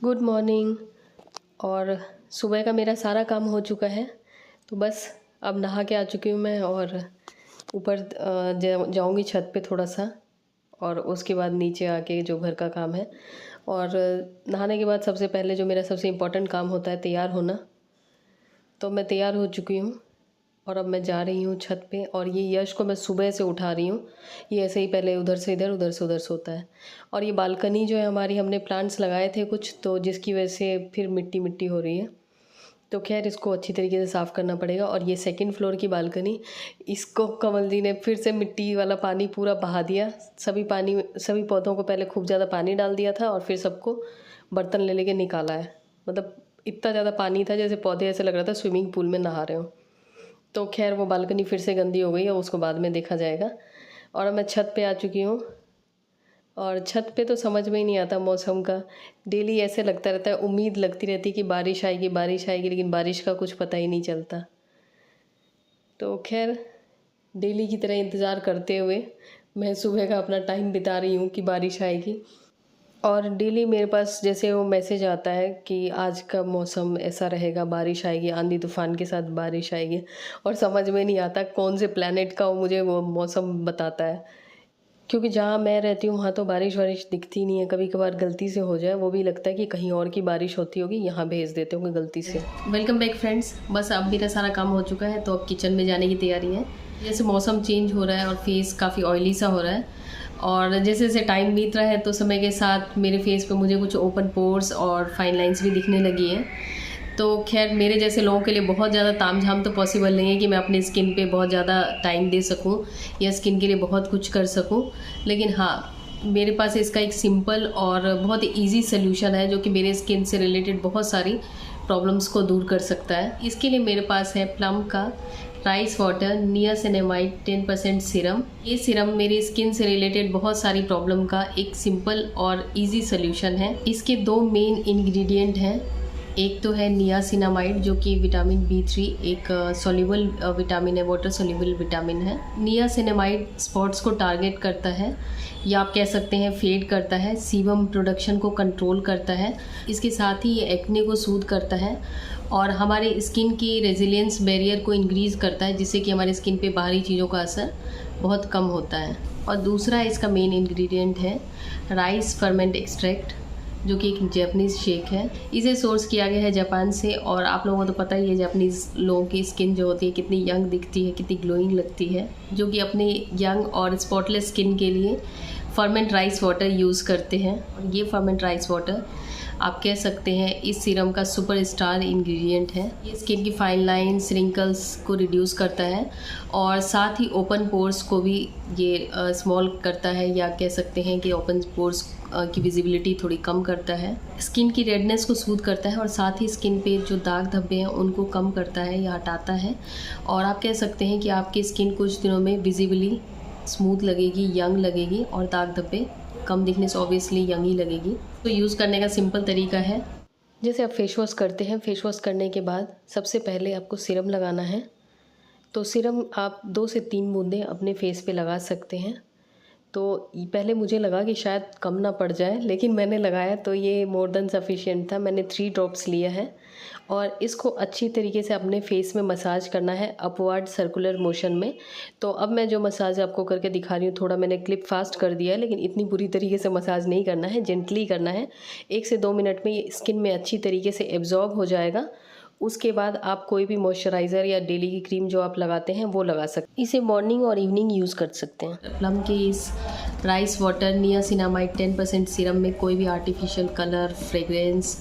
Good morning. और सुबह का मेरा सारा काम हो चुका है, तो बस अब नहा के आ चुकी हूँ मैं और ऊपर जाऊँगी छत पे थोड़ा सा, और उसके बाद नीचे आके जो घर का काम है। और नहाने के बाद सबसे पहले जो मेरा सबसे इम्पोर्टेंट काम होता है तैयार होना, तो मैं तैयार हो चुकी हूँ और अब मैं जा रही हूँ छत पे। और ये यश को मैं सुबह से उठा रही हूँ, ये ऐसे ही पहले उधर से इधर उधर से उधर सोता है। और ये बालकनी जो है हमारी, हमने प्लांट्स लगाए थे कुछ, तो जिसकी वजह से फिर मिट्टी मिट्टी हो रही है, तो खैर इसको अच्छी तरीके से साफ़ करना पड़ेगा। और ये सेकंड फ्लोर की बालकनी, इसको कमल जी ने फिर से मिट्टी वाला पानी पूरा बहा दिया। सभी पौधों को पहले खूब ज़्यादा पानी डाल दिया था और फिर सबको बर्तन ले लेके निकाला है। मतलब इतना ज़्यादा पानी था जैसे पौधे ऐसे लग रहा था स्विमिंग पूल में नहा रहे हो। तो खैर वो बालकनी फिर से गंदी हो गई है, उसको बाद में देखा जाएगा। और अब मैं छत पे आ चुकी हूँ, और छत पे तो समझ में ही नहीं आता मौसम का। डेली ऐसे लगता रहता है, उम्मीद लगती रहती कि बारिश आएगी बारिश आएगी, लेकिन बारिश का कुछ पता ही नहीं चलता। तो खैर डेली की तरह इंतज़ार करते हुए मैं सुबह का अपना टाइम बिता रही हूँ कि बारिश आएगी। और डेली मेरे पास जैसे वो मैसेज आता है कि आज का मौसम ऐसा रहेगा, बारिश आएगी, आंधी तूफान के साथ बारिश आएगी। और समझ में नहीं आता कौन से प्लैनेट का वो मुझे वो मौसम बताता है, क्योंकि जहाँ मैं रहती हूँ वहाँ तो बारिश वारिश दिखती नहीं है। कभी कभार गलती से हो जाए, वो भी लगता है कि कहीं और की बारिश होती होगी, यहाँ भेज देते होंगे गलती से। Welcome back friends. बस अब मेरा सारा काम हो चुका है, तो अब किचन में जाने की तैयारी है। जैसे मौसम चेंज हो रहा है और फेस काफ़ी ऑयली सा हो रहा है, और जैसे जैसे टाइम बीत रहा है तो समय के साथ मेरे फेस पे मुझे कुछ ओपन पोर्स और फाइन लाइंस भी दिखने लगी हैं। तो खैर मेरे जैसे लोगों के लिए बहुत ज़्यादा तामझाम तो पॉसिबल नहीं है कि मैं अपनी स्किन पे बहुत ज़्यादा टाइम दे सकूं या स्किन के लिए बहुत कुछ कर सकूं, लेकिन हाँ, मेरे पास इसका एक सिंपल और बहुत ही ईजी सोल्यूशन है जो कि मेरे स्किन से रिलेटेड बहुत सारी प्रॉब्लम्स को दूर कर सकता है। इसके लिए मेरे पास है प्लम का राइस वाटर नियासिनामाइड 10% सीरम। ये सीरम मेरी स्किन से रिलेटेड बहुत सारी प्रॉब्लम का एक सिंपल और इजी सोल्यूशन है। इसके दो मेन इंग्रेडिएंट हैं। एक तो है नियासिनामाइड जो कि विटामिन B3 एक सॉल्युबल विटामिन है, वाटर सॉल्युबल विटामिन है। नियासिनामाइड स्पॉट्स को टारगेट करता है, या आप कह सकते हैं फेड करता है, सीबम प्रोडक्शन को कंट्रोल करता है। इसके साथ ही ये एक्ने को सूद करता है और हमारे स्किन की रेजिलियंस बैरियर को इंक्रीज़ करता है, जिससे कि हमारे स्किन पे बाहरी चीज़ों का असर बहुत कम होता है। और दूसरा इसका मेन इंग्रेडिएंट है राइस फर्मेंट एक्सट्रैक्ट, जो कि एक जापानीज़ शेक है। इसे सोर्स किया गया है जापान से, और आप लोगों को तो पता ही है जापानीज़ लोगों की स्किन जो होती है कितनी यंग दिखती है, कितनी ग्लोइंग लगती है, जो कि अपने यंग और स्पॉटलेस स्किन के लिए फर्मेंट राइस वाटर यूज़ करते हैं। और ये फर्मेंट राइस वाटर आप कह सकते हैं इस सीरम का सुपरस्टार इंग्रेडिएंट है। ये स्किन की फाइन लाइंस, रिंकल्स को रिड्यूस करता है और साथ ही ओपन पोर्स को भी ये स्मॉल करता है, या कह सकते हैं कि ओपन पोर्स की विजिबिलिटी थोड़ी कम करता है। स्किन की रेडनेस को सूद करता है और साथ ही स्किन पे जो दाग धब्बे हैं उनको कम करता है या हटाता है। और आप कह सकते हैं कि आपकी स्किन कुछ दिनों में विजिबली स्मूथ लगेगी, यंग लगेगी, और दाग धब्बे कम दिखने से ऑब्वियसली यंग ही लगेगी। तो यूज़ करने का सिंपल तरीका है, जैसे आप फेस वॉश करते हैं, फेस वॉश करने के बाद सबसे पहले आपको सीरम लगाना है। तो सीरम आप 2 से 3 बूंदें अपने फेस पे लगा सकते हैं। तो पहले मुझे लगा कि शायद कम ना पड़ जाए, लेकिन मैंने लगाया तो ये मोर देन सफिशिएंट था। मैंने 3 ड्रॉप्स लिया है और इसको अच्छी तरीके से अपने फेस में मसाज करना है अपवर्ड सर्कुलर मोशन में। तो अब मैं जो मसाज आपको करके दिखा रही हूँ, थोड़ा मैंने क्लिप फास्ट कर दिया है, लेकिन इतनी बुरी तरीके से मसाज नहीं करना है, जेंटली करना है। 1 से 2 मिनट में ये स्किन में अच्छी तरीके से एब्जॉर्ब हो जाएगा। उसके बाद आप कोई भी मॉइस्चराइज़र या डेली की क्रीम जो आप लगाते हैं वो लगा सकते हैं। इसे मॉर्निंग और इवनिंग यूज़ कर सकते हैं। प्लम के इस राइस वाटर नियासिनामाइड 10% सीरम में कोई भी आर्टिफिशियल कलर, फ्रेग्रेंस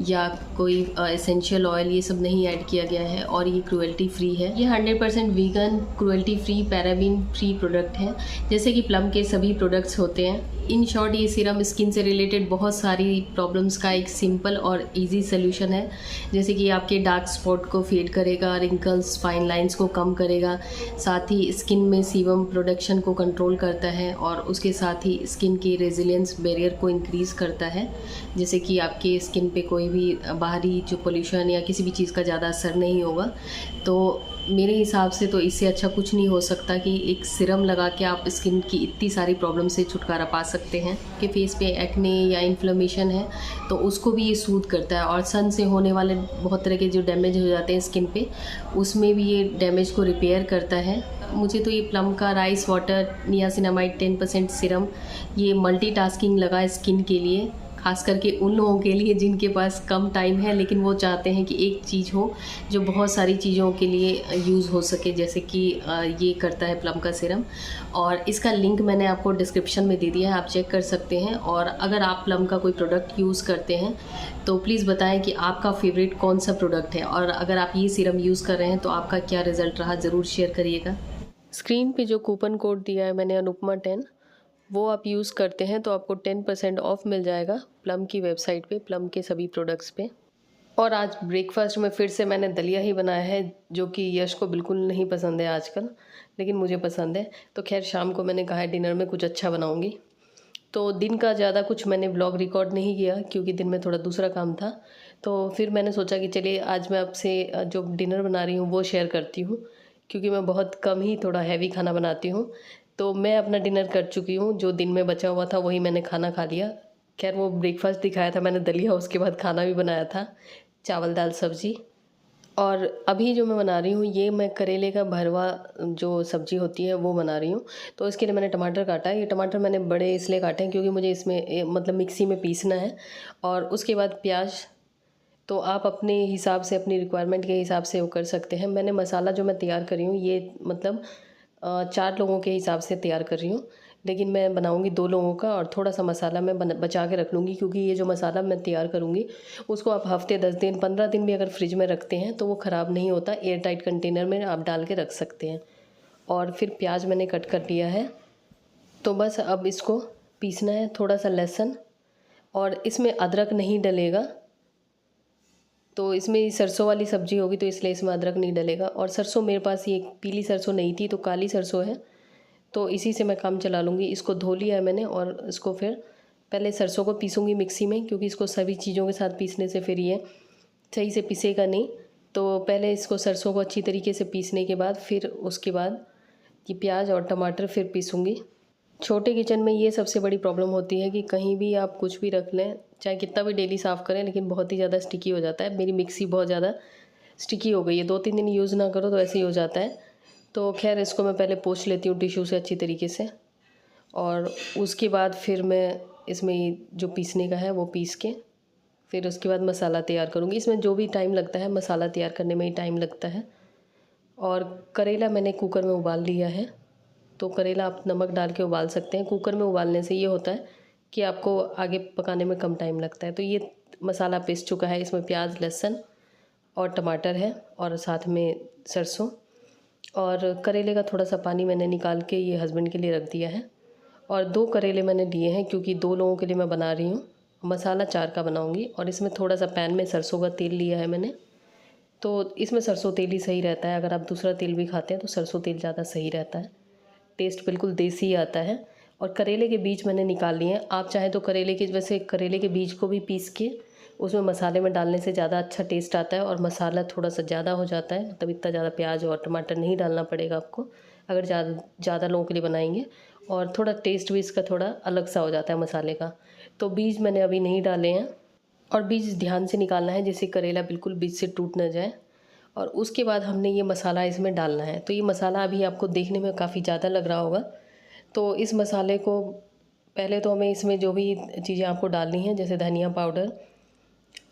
या कोई एसेंशियल ऑयल ये सब नहीं ऐड किया गया है, और ये क्रुएल्टी फ्री है। ये 100% vegan, cruelty free, paraben free product है, जैसे कि प्लम के सभी प्रोडक्ट्स होते हैं। इन शॉर्ट ये सीरम स्किन से रिलेटेड बहुत सारी प्रॉब्लम्स का एक सिंपल और इजी सोल्यूशन है, जैसे कि आपके डार्क स्पॉट को फेड करेगा, रिंकल्स, फाइन लाइंस को कम करेगा, साथ ही स्किन में सीबम प्रोडक्शन को कंट्रोल करता है, और उसके साथ ही स्किन की रेजिलियंस बैरियर को इंक्रीज़ करता है, जैसे कि आपके स्किन पे कोई भी बाहरी जो पोल्यूशन या किसी भी चीज़ का ज़्यादा असर नहीं होगा। तो मेरे हिसाब से तो इससे अच्छा कुछ नहीं हो सकता कि एक सिरम लगा के आप स्किन की इतनी सारी प्रॉब्लम से छुटकारा पा सकते हैं कि फेस पे एक्ने या इन्फ्लेमेशन है तो उसको भी ये सूद करता है, और सन से होने वाले बहुत तरह के जो डैमेज हो जाते हैं स्किन पे उसमें भी ये डैमेज को रिपेयर करता है। मुझे तो ये प्लम का राइस वाटर नियासिनामाइड 10% सिरम ये मल्टीटास्किंग लगा स्किन के लिए, खास करके उन लोगों के लिए जिनके पास कम टाइम है लेकिन वो चाहते हैं कि एक चीज़ हो जो बहुत सारी चीज़ों के लिए यूज़ हो सके, जैसे कि ये करता है प्लम का सिरम। और इसका लिंक मैंने आपको डिस्क्रिप्शन में दे दिया है, आप चेक कर सकते हैं। और अगर आप प्लम का कोई प्रोडक्ट यूज़ करते हैं तो प्लीज़ बताएं कि आपका फेवरेट कौन सा प्रोडक्ट है, और अगर आप ये सिरम यूज़ कर रहे हैं तो आपका क्या रिज़ल्ट रहा, ज़रूर शेयर करिएगा। स्क्रीन पे जो कूपन कोड दिया है मैंने अनुपमा 10, वो आप यूज़ करते हैं तो आपको 10% ऑफ मिल जाएगा प्लम की वेबसाइट पे, प्लम के सभी प्रोडक्ट्स पे। और आज ब्रेकफास्ट में फिर से मैंने दलिया ही बनाया है, जो कि यश को बिल्कुल नहीं पसंद है आजकल, लेकिन मुझे पसंद है। तो खैर शाम को मैंने कहा है डिनर में कुछ अच्छा बनाऊंगी। तो दिन का ज़्यादा कुछ मैंने व्लॉग रिकॉर्ड नहीं किया क्योंकि दिन में थोड़ा दूसरा काम था। तो फिर मैंने सोचा कि चलिए आज मैं आपसे जो डिनर बना रही हूँ वो शेयर करती हूँ, क्योंकि मैं बहुत कम ही थोड़ा हैवी खाना बनाती हूँ। तो मैं अपना डिनर कर चुकी हूँ, जो दिन में बचा हुआ था वही मैंने खाना खा लिया। खैर वो ब्रेकफास्ट दिखाया था मैंने दलिया, उसके बाद खाना भी बनाया था, चावल दाल सब्ज़ी। और अभी जो मैं बना रही हूँ ये मैं करेले का भरवा जो सब्ज़ी होती है वो बना रही हूँ। तो इसके लिए मैंने टमाटर काटा है, ये टमाटर मैंने बड़े इसलिए काटे हैं क्योंकि मुझे इसमें मतलब मिक्सी में पीसना है। और उसके बाद प्याज, तो आप अपने हिसाब से अपनी रिक्वायरमेंट के हिसाब से वो कर सकते हैं। मैंने मसाला जो मैं तैयार कर रही हूँ ये मतलब 4 लोगों के हिसाब से तैयार कर रही हूँ, लेकिन मैं बनाऊँगी 2 लोगों का, और थोड़ा सा मसाला मैं बचा के रख लूँगी क्योंकि ये जो मसाला मैं तैयार करूँगी उसको आप हफ्ते 10 दिन 15 दिन भी अगर फ्रिज में रखते हैं तो वो ख़राब नहीं होता, एयर टाइट कंटेनर में आप डाल के रख सकते हैं। और फिर प्याज मैंने कट कर लिया है, तो बस अब इसको पीसना है। थोड़ा सा लहसुन, और इसमें अदरक नहीं डलेगा, तो इसमें सरसों वाली सब्ज़ी होगी तो इसलिए इसमें अदरक नहीं डलेगा। और सरसों मेरे पास ये पीली सरसों नहीं थी तो काली सरसों है, तो इसी से मैं काम चला लूँगी। इसको धो लिया है मैंने, और इसको फिर पहले सरसों को पीसूँगी मिक्सी में, क्योंकि इसको सभी चीज़ों के साथ पीसने से फिर ये सही से पिसेगा नहीं। तो पहले इसको सरसों को अच्छी तरीके से पीसने के बाद फिर उसके बाद ये प्याज और टमाटर फिर पीसूँगी। छोटे किचन में ये सबसे बड़ी प्रॉब्लम होती है कि कहीं भी आप कुछ भी रख लें, चाहे कितना भी डेली साफ़ करें, लेकिन बहुत ही ज़्यादा स्टिकी हो जाता है। मेरी मिक्सी बहुत ज़्यादा स्टिकी हो गई है, 2-3 दिन यूज़ ना करो तो ऐसे ही हो जाता है। तो खैर इसको मैं पहले पोंछ लेती हूँ टिश्यू से अच्छी तरीके से, और उसके बाद फिर मैं इसमें जो पीसने का है वो पीस के फिर उसके बाद मसाला तैयार करूँगी। इसमें जो भी टाइम लगता है मसाला तैयार करने में ही टाइम लगता है। और करेला मैंने कुकर में उबाल लिया है, तो करेला आप नमक डाल के उबाल सकते हैं। कुकर में उबालने से ये होता है कि आपको आगे पकाने में कम टाइम लगता है। तो ये मसाला पिस चुका है, इसमें प्याज लहसुन और टमाटर है, और साथ में सरसों। और करेले का थोड़ा सा पानी मैंने निकाल के ये हस्बैंड के लिए रख दिया है। और 2 करेले मैंने लिए हैं क्योंकि 2 लोगों के लिए मैं बना रही हूँ। मसाला 4 का बनाऊँगी। और इसमें थोड़ा सा पैन में सरसों का तेल लिया है मैंने, तो इसमें सरसों तेल ही सही रहता है। अगर आप दूसरा तेल भी खाते हैं तो सरसों तेल ज़्यादा सही रहता है, टेस्ट बिल्कुल देसी आता है। और करेले के बीज मैंने निकाल लिए हैं। आप चाहें तो करेले के, वैसे करेले के बीज को भी पीस के उसमें मसाले में डालने से ज़्यादा अच्छा टेस्ट आता है, और मसाला थोड़ा सा ज़्यादा हो जाता है, मतलब इतना ज़्यादा प्याज और टमाटर नहीं डालना पड़ेगा आपको अगर ज़्यादा लोगों के लिए बनाएंगे। और थोड़ा टेस्ट भी इसका थोड़ा अलग सा हो जाता है मसाले का। तो बीज मैंने अभी नहीं डाले हैं, और बीज ध्यान से निकालना है जिससे करेला बिल्कुल बीज से टूट ना जाए। और उसके बाद हमने ये मसाला इसमें डालना है। तो ये मसाला अभी आपको देखने में काफ़ी ज़्यादा लग रहा होगा, तो इस मसाले को पहले तो हमें इसमें जो भी चीज़ें आपको डालनी हैं जैसे धनिया पाउडर,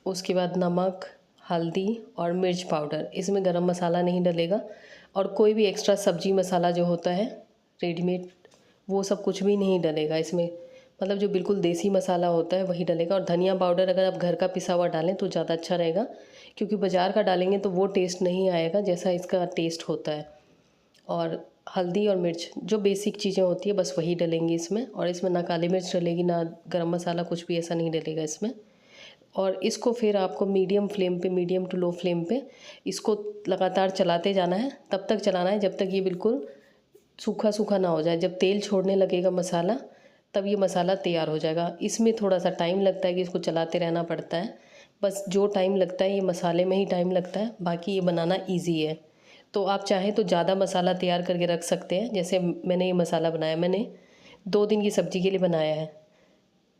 उसके बाद नमक, हल्दी और मिर्च पाउडर, इसमें गरम मसाला नहीं डलेगा। और कोई भी एक्स्ट्रा सब्जी मसाला जो होता है रेडीमेड, वो सब कुछ भी नहीं डलेगा इसमें, मतलब जो बिल्कुल देसी मसाला होता है वही डलेगा। और धनिया पाउडर अगर आप घर का पिसा हुआ डालें तो ज़्यादा अच्छा रहेगा, क्योंकि बाज़ार का डालेंगे तो वो टेस्ट नहीं आएगा जैसा इसका टेस्ट होता है। और हल्दी और मिर्च जो बेसिक चीज़ें होती है बस वही डलेंगी इसमें, और इसमें ना काली मिर्च डलेगी ना गरम मसाला, कुछ भी ऐसा नहीं डलेगा इसमें। और इसको फिर आपको मीडियम फ्लेम पे, मीडियम टू लो फ्लेम पे इसको लगातार चलाते जाना है। तब तक चलाना है जब तक ये बिल्कुल सूखा सूखा ना हो जाए। जब तेल छोड़ने लगेगा मसाला तब ये मसाला तैयार हो जाएगा। इसमें थोड़ा सा टाइम लगता है कि इसको चलाते रहना पड़ता है, बस जो टाइम लगता है ये मसाले में ही टाइम लगता है, बाकी ये बनाना ईजी है। तो आप चाहें तो ज़्यादा मसाला तैयार करके रख सकते हैं। जैसे मैंने ये मसाला बनाया, मैंने 2 दिन की सब्ज़ी के लिए बनाया है।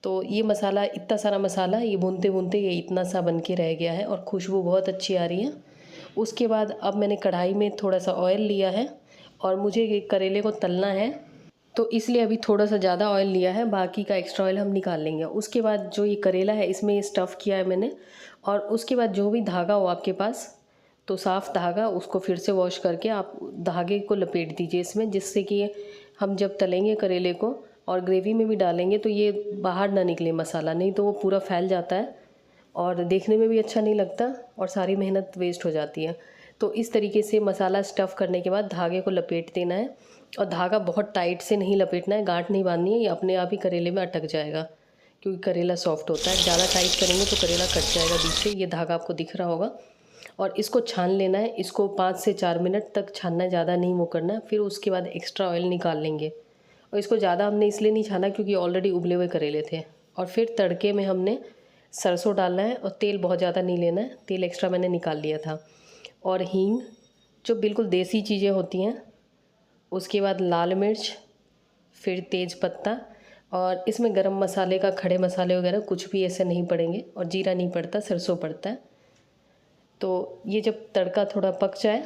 तो ये मसाला, इतना सारा मसाला, ये भूनते भूनते ये इतना सा बन के रह गया है और खुशबू बहुत अच्छी आ रही है। उसके बाद अब मैंने कढ़ाई में थोड़ा सा ऑयल लिया है और मुझे ये करेले को तलना है, तो इसलिए अभी थोड़ा सा ज़्यादा ऑयल लिया है, बाकी का एक्स्ट्रा ऑयल हम निकाल लेंगे। उसके बाद जो ये करेला है इसमें ये स्टफ़ किया है मैंने, और उसके बाद जो भी धागा हो आपके पास, तो साफ़ धागा, उसको फिर से वॉश करके आप धागे को लपेट दीजिए इसमें, जिससे कि हम जब तलेंगे करेले को और ग्रेवी में भी डालेंगे तो ये बाहर ना निकले मसाला, नहीं तो वो पूरा फैल जाता है और देखने में भी अच्छा नहीं लगता और सारी मेहनत वेस्ट हो जाती है। तो इस तरीके से मसाला स्टफ़ करने के बाद धागे को लपेट देना है, और धागा बहुत टाइट से नहीं लपेटना है, गांठ नहीं बांधनी है, ये अपने आप ही करेले में अटक जाएगा क्योंकि करेला सॉफ्ट होता है। ज़्यादा टाइट करेंगे तो करेला कट जाएगा बीच से। ये धागा आपको दिख रहा होगा, और इसको छान लेना है। इसको 5 से 4 मिनट तक छानना है, ज़्यादा नहीं वो करना है। फिर उसके बाद एक्स्ट्रा ऑयल निकाल लेंगे, और इसको ज़्यादा हमने इसलिए नहीं छाना क्योंकि ऑलरेडी उबले हुए करेले थे। और फिर तड़के में हमने सरसों डालना है, और तेल बहुत ज़्यादा नहीं लेना है, तेल एक्स्ट्रा मैंने निकाल लिया था। और हींग, जो बिल्कुल देसी चीज़ें होती हैं। उसके बाद लाल मिर्च, फिर तेज पत्ता, और इसमें गरम मसाले का, खड़े मसाले वगैरह कुछ भी ऐसे नहीं पड़ेंगे, और जीरा नहीं पड़ता, सरसों पड़ता है। तो ये जब तड़का थोड़ा पक जाए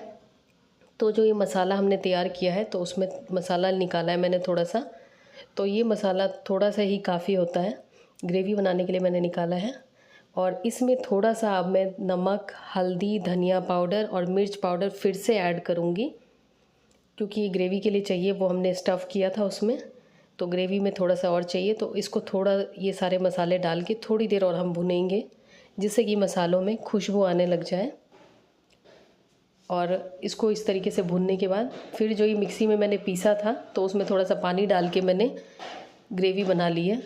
तो जो ये मसाला हमने तैयार किया है, तो उसमें मसाला निकाला है मैंने थोड़ा सा, तो ये मसाला थोड़ा सा ही काफ़ी होता है, ग्रेवी बनाने के लिए मैंने निकाला है। और इसमें थोड़ा सा अब मैं नमक, हल्दी, धनिया पाउडर और मिर्च पाउडर फिर से ऐड करूँगी, क्योंकि ये ग्रेवी के लिए चाहिए, वो हमने स्टफ़ किया था उसमें, तो ग्रेवी में थोड़ा सा और चाहिए। तो इसको थोड़ा, ये सारे मसाले डाल के थोड़ी देर और हम भुनेंगे, जिससे कि मसालों में खुशबू आने लग जाए। और इसको इस तरीके से भूनने के बाद फिर जो ये मिक्सी में मैंने पीसा था, तो उसमें थोड़ा सा पानी डाल के मैंने ग्रेवी बना ली है।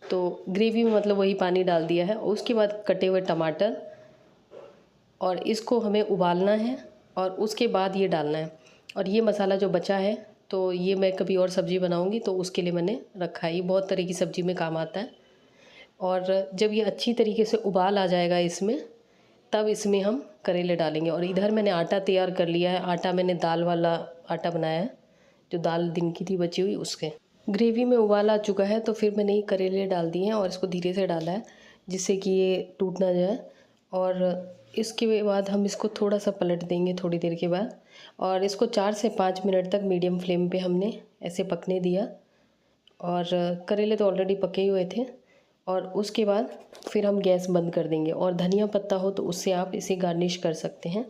तो ग्रेवी में मतलब वही पानी डाल दिया है। उसके बाद कटे हुए टमाटर, और इसको हमें उबालना है और उसके बाद ये डालना है। और ये मसाला जो बचा है, तो ये मैं कभी और सब्ज़ी बनाऊंगी तो उसके लिए मैंने रखा है। ये बहुत तरह की सब्ज़ी में काम आता है। और जब ये अच्छी तरीके से उबाल आ जाएगा इसमें, तब इसमें हम करेले डालेंगे। और इधर मैंने आटा तैयार कर लिया है। आटा मैंने दाल वाला आटा बनाया है, जो दाल दिन की थी बची हुई उसके। ग्रेवी में उबाल आ चुका है, तो फिर मैंने ये करेले डाल दिए हैं और इसको धीरे से डाला है, जिससे कि ये टूट ना जाए। और इसके बाद हम इसको थोड़ा सा पलट देंगे थोड़ी देर के बाद, और इसको 4 से 5 मिनट तक मीडियम फ्लेम पे हमने ऐसे पकने दिया। और करेले तो ऑलरेडी पके ही हुए थे। और उसके बाद फिर हम गैस बंद कर देंगे, और धनिया पत्ता हो तो उससे आप इसे गार्निश कर सकते हैं।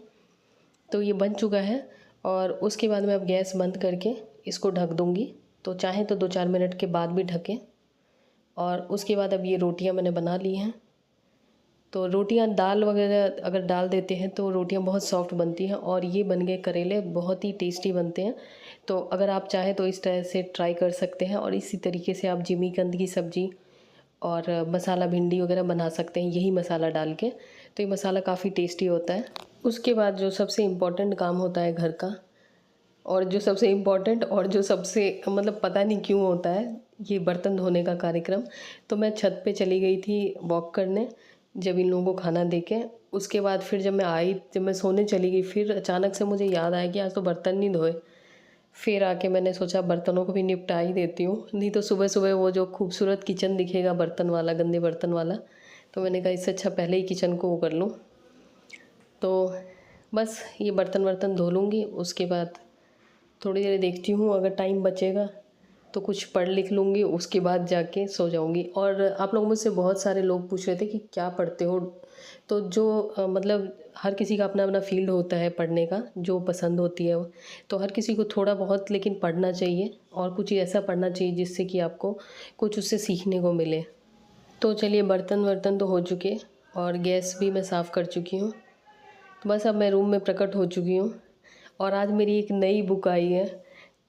तो ये बन चुका है, और उसके बाद मैं अब गैस बंद करके इसको ढक दूँगी। तो चाहे तो 2-4 मिनट के बाद भी ढकें। और उसके बाद अब ये रोटियां मैंने बना ली हैं। तो रोटियां, दाल वगैरह अगर डाल देते हैं तो रोटियां बहुत सॉफ्ट बनती हैं, और ये बन गए करेले, बहुत ही टेस्टी बनते हैं। तो अगर आप चाहें तो इस तरह से ट्राई कर सकते हैं, और इसी तरीके से आप जिमीकंद की सब्ज़ी और मसाला भिंडी वगैरह बना सकते हैं यही मसाला डाल के। तो ये मसाला काफ़ी टेस्टी होता है। उसके बाद जो सबसे इम्पॉर्टेंट काम होता है घर का, और जो सबसे इम्पॉर्टेंट और जो सबसे मतलब पता नहीं क्यों होता है, ये बर्तन धोने का कार्यक्रम। तो मैं छत पे चली गई थी वॉक करने, जब इन लोगों को खाना दे के। उसके बाद फिर जब मैं आई, जब मैं सोने चली गई, फिर अचानक से मुझे याद आया कि आज तो बर्तन नहीं धोए। फिर आके मैंने सोचा बर्तनों को भी निपटा ही देती हूँ, नहीं तो सुबह सुबह वो जो खूबसूरत किचन दिखेगा बर्तन वाला, गंदे बर्तन वाला। तो मैंने कहा इससे अच्छा पहले ही किचन को वो कर लूँ। तो बस ये बर्तन वर्तन धो लूँगी। उसके बाद थोड़ी देर देखती हूँ, अगर टाइम बचेगा तो कुछ पढ़ लिख लूँगी, उसके बाद जाके सो जाऊँगी। और आप लोग मुझसे बहुत सारे लोग पूछ रहे थे कि क्या पढ़ते हो। तो जो मतलब हर किसी का अपना अपना फील्ड होता है पढ़ने का, जो पसंद होती है वो। तो हर किसी को थोड़ा बहुत लेकिन पढ़ना चाहिए, और कुछ ऐसा पढ़ना चाहिए जिससे कि आपको कुछ उससे सीखने को मिले। तो चलिए, बर्तन वर्तन तो हो चुके, और गैस भी मैं साफ़ कर चुकी हूँ। तो बस अब मैं रूम में प्रकट हो चुकी हूँ। और आज मेरी एक नई बुक आई है,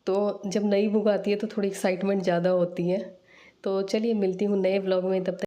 तो जब नई बुक आती है तो थोड़ी एक्साइटमेंट ज़्यादा होती है। तो चलिए, मिलती हूँ नए व्लॉग में, तब तक